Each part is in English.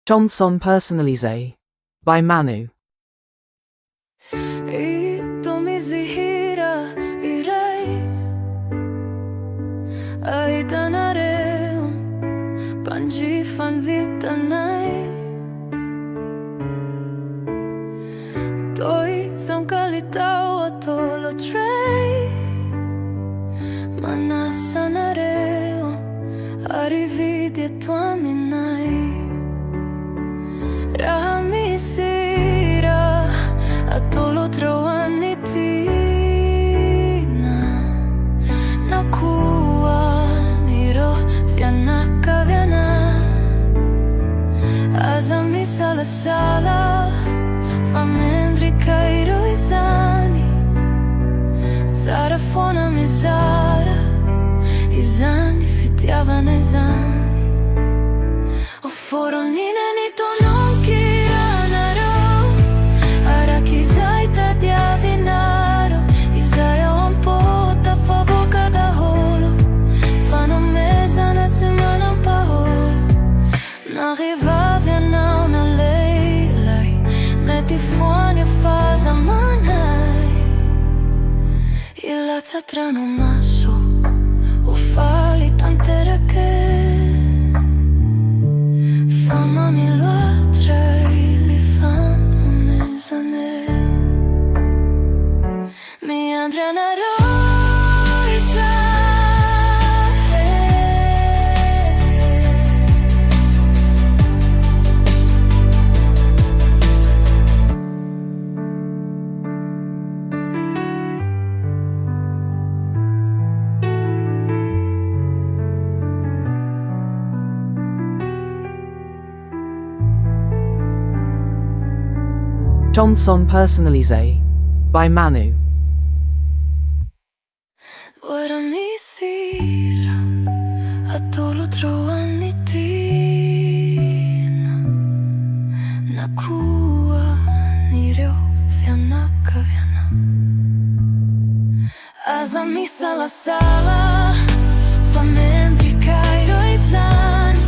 Chanson personnalisée by Manu. Ito mizihira iray ay tanareum panjifan vitanay Toi sam kalitaw atolo tray Manasanareo arrividi tua minay Rahamisira atolo troani tina Nakuha niro vianaka viana Azami sala famendri kairo izani Zarafona mizara izani fitiavana izani O foronina ni tononkiranaro Arakizai tadiavinaro Izaya wampota favoka da holo Fano mesa na semana paholo Na rivavia não na leilai Meti fone faz a manai Ila tatrano maso O fali tantera che Fama mi lo atrai Li fanno mesane Mi andrea na roisa Chanson personnalisée by Manu. Ora mi sira Atolo troani tina Nakuha nireo vianaka viana Azami sala famendri kairo izani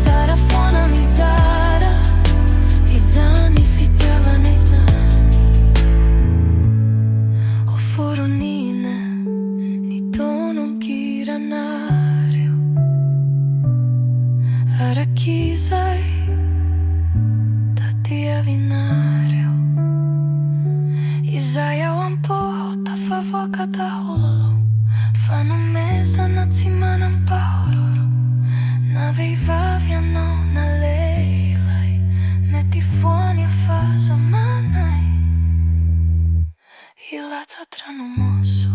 Zarafona mizara izani fitiavana izani O foronina ni tononkiranareo Arakizai tadiavinareo Izaya wampota favoka da holo Fano mesa na semana pahororo Na veivavia não na leilai Meti fone faz a manai Ila tatrano moço